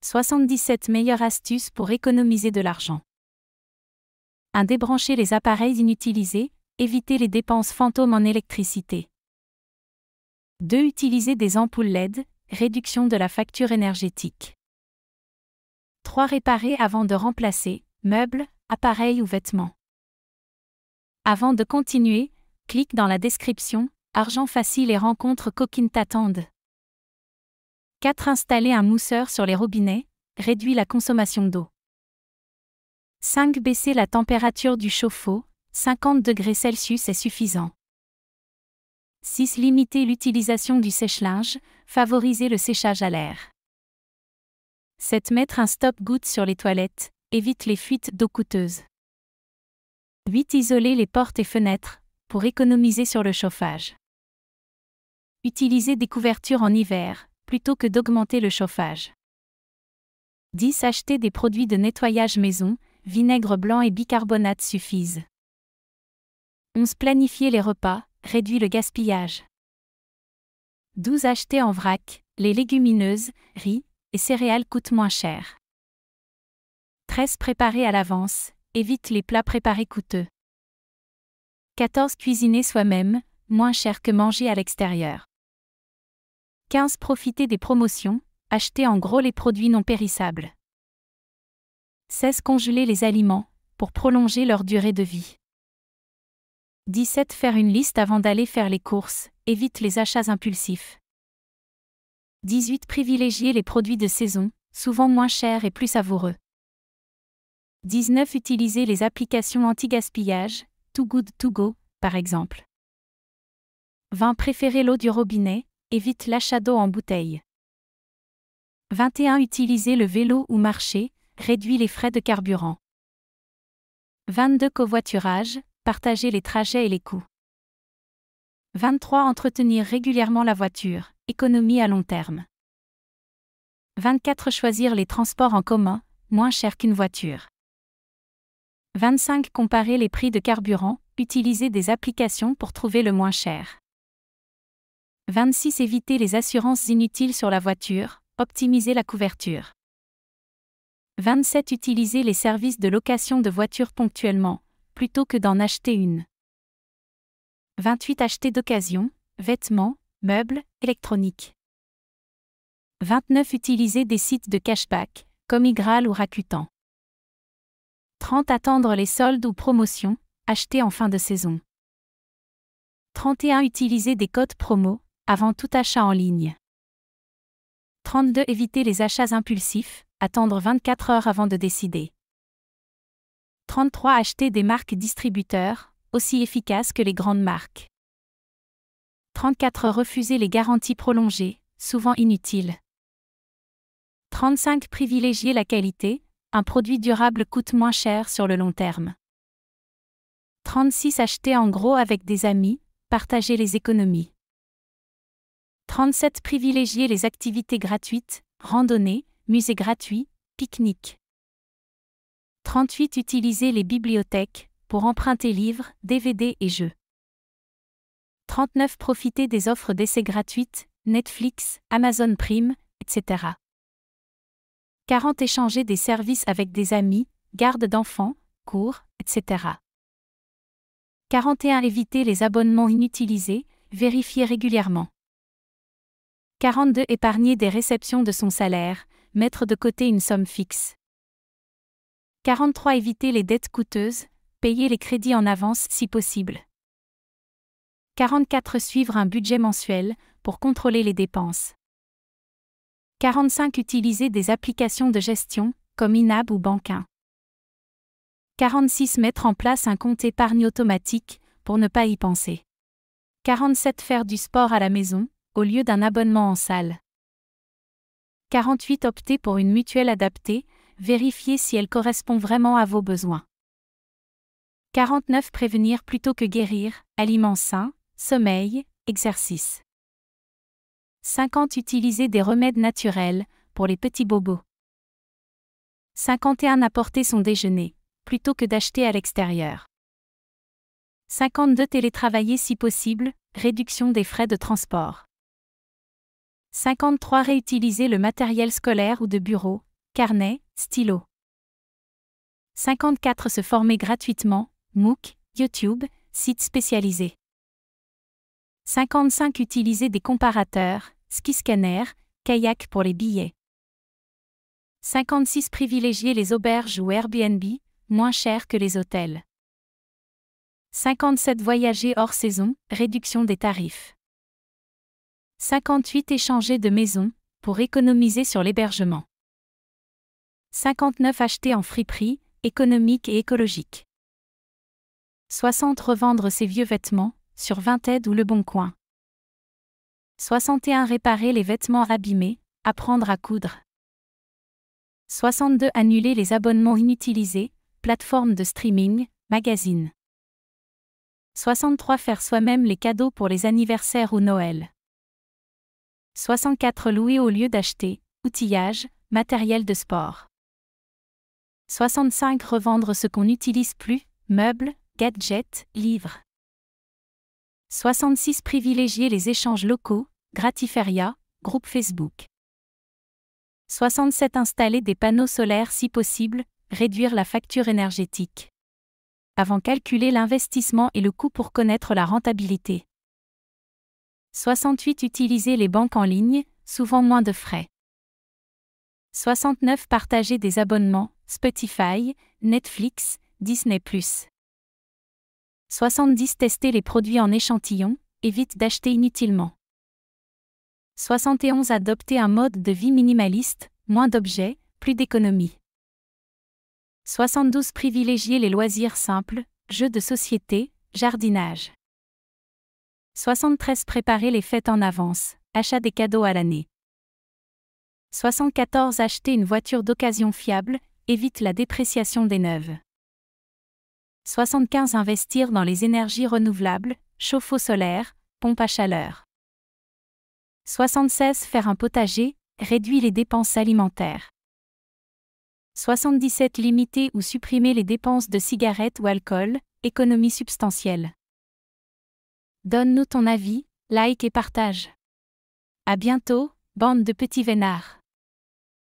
77 meilleures astuces pour économiser de l'argent. 1. Débrancher les appareils inutilisés, éviter les dépenses fantômes en électricité. 2. Utiliser des ampoules LED, réduction de la facture énergétique. 3. Réparer avant de remplacer, meubles, appareils ou vêtements. Avant de continuer, clique dans la description, Argent facile et rencontres coquines t'attendent. 4. Installer un mousseur sur les robinets, réduit la consommation d'eau. 5. Baisser la température du chauffe-eau, 50 degrés Celsius est suffisant. 6. Limiter l'utilisation du sèche-linge, favoriser le séchage à l'air. 7. Mettre un stop-goutte sur les toilettes, évite les fuites d'eau coûteuses. 8. Isoler les portes et fenêtres, pour économiser sur le chauffage. Utiliser des couvertures en hiver, plutôt que d'augmenter le chauffage. 10. Acheter des produits de nettoyage maison, vinaigre blanc et bicarbonate suffisent. 11. Planifier les repas, réduit le gaspillage. 12. Acheter en vrac, les légumineuses, riz et céréales coûtent moins cher. 13. Préparer à l'avance, évite les plats préparés coûteux. 14. Cuisiner soi-même, moins cher que manger à l'extérieur. 15. Profiter des promotions, acheter en gros les produits non périssables. 16. Congeler les aliments, pour prolonger leur durée de vie. 17. Faire une liste avant d'aller faire les courses, évite les achats impulsifs. 18. Privilégier les produits de saison, souvent moins chers et plus savoureux. 19. Utiliser les applications anti-gaspillage, Too Good To Go, par exemple. 20. Préférer l'eau du robinet, évite l'achat d'eau en bouteille. 21. Utiliser le vélo ou marcher, réduit les frais de carburant. 22. Covoiturage, partager les trajets et les coûts. 23. Entretenir régulièrement la voiture, économie à long terme. 24. Choisir les transports en commun, moins cher qu'une voiture. 25. Comparer les prix de carburant, utiliser des applications pour trouver le moins cher. 26. Éviter les assurances inutiles sur la voiture, optimiser la couverture. 27. Utiliser les services de location de voitures ponctuellement, plutôt que d'en acheter une. 28. Acheter d'occasion, vêtements, meubles, électroniques. 29. Utiliser des sites de cashback, comme Igral ou Rakuten. 30. Attendre les soldes ou promotions, acheter en fin de saison. 31. Utiliser des codes promo, avant tout achat en ligne. 32. Éviter les achats impulsifs, attendre 24 heures avant de décider. 33. Acheter des marques distributeurs, aussi efficaces que les grandes marques. 34. Refuser les garanties prolongées, souvent inutiles. 35. Privilégier la qualité, un produit durable coûte moins cher sur le long terme. 36. Acheter en gros avec des amis, partager les économies. 37. Privilégier les activités gratuites, randonnées, musées gratuits, pique-niques. 38. Utiliser les bibliothèques, pour emprunter livres, DVD et jeux. 39. Profiter des offres d'essai gratuites, Netflix, Amazon Prime, etc. 40. Échanger des services avec des amis, garde d'enfants, cours, etc. 41. Éviter les abonnements inutilisés, vérifier régulièrement. 42. Épargner des réceptions de son salaire, mettre de côté une somme fixe. 43. Éviter les dettes coûteuses, payer les crédits en avance si possible. 44. Suivre un budget mensuel, pour contrôler les dépenses. 45. Utiliser des applications de gestion, comme Inab ou Bankin. 46. Mettre en place un compte épargne automatique, pour ne pas y penser. 47. Faire du sport à la maison, au lieu d'un abonnement en salle. 48. Opter pour une mutuelle adaptée, vérifier si elle correspond vraiment à vos besoins. 49. Prévenir plutôt que guérir, aliments sains, sommeil, exercice. 50. Utiliser des remèdes naturels, pour les petits bobos. 51. Apporter son déjeuner, plutôt que d'acheter à l'extérieur. 52. Télétravailler si possible, réduction des frais de transport. 53. Réutiliser le matériel scolaire ou de bureau, carnet, stylo. 54 se former gratuitement, MOOC, YouTube, sites spécialisés. 55 utiliser des comparateurs, Skiscanner, Kayak pour les billets. 56 privilégier les auberges ou Airbnb, moins cher que les hôtels. 57 voyager hors saison, réduction des tarifs. 58 échanger de maison, pour économiser sur l'hébergement. 59 acheter en friperie, économique et écologique. 60 revendre ses vieux vêtements, sur Vinted ou Le Bon Coin. 61 réparer les vêtements abîmés, apprendre à coudre. 62 annuler les abonnements inutilisés, plateforme de streaming, magazine. 63 faire soi-même les cadeaux pour les anniversaires ou Noël. 64 louer au lieu d'acheter, outillage, matériel de sport. 65 revendre ce qu'on n'utilise plus, meubles, gadgets, livres. 66 privilégier les échanges locaux, Gratiferia, groupe Facebook. 67 installer des panneaux solaires si possible, réduire la facture énergétique. Avant calculer l'investissement et le coût pour connaître la rentabilité. 68 utiliser les banques en ligne, souvent moins de frais. 69 partager des abonnements, Spotify, Netflix, Disney+. 70 tester les produits en échantillon, évite d'acheter inutilement. 71 adopter un mode de vie minimaliste, moins d'objets, plus d'économie. 72 privilégier les loisirs simples, jeux de société, jardinage. 73 préparer les fêtes en avance, achat des cadeaux à l'année. 74 acheter une voiture d'occasion fiable, évite la dépréciation des neuves. 75 investir dans les énergies renouvelables, chauffe-eau solaire, pompe à chaleur. 76 faire un potager, réduit les dépenses alimentaires. 77 limiter ou supprimer les dépenses de cigarettes ou alcool, économie substantielle. Donne-nous ton avis, like et partage. À bientôt, bande de petits vénards.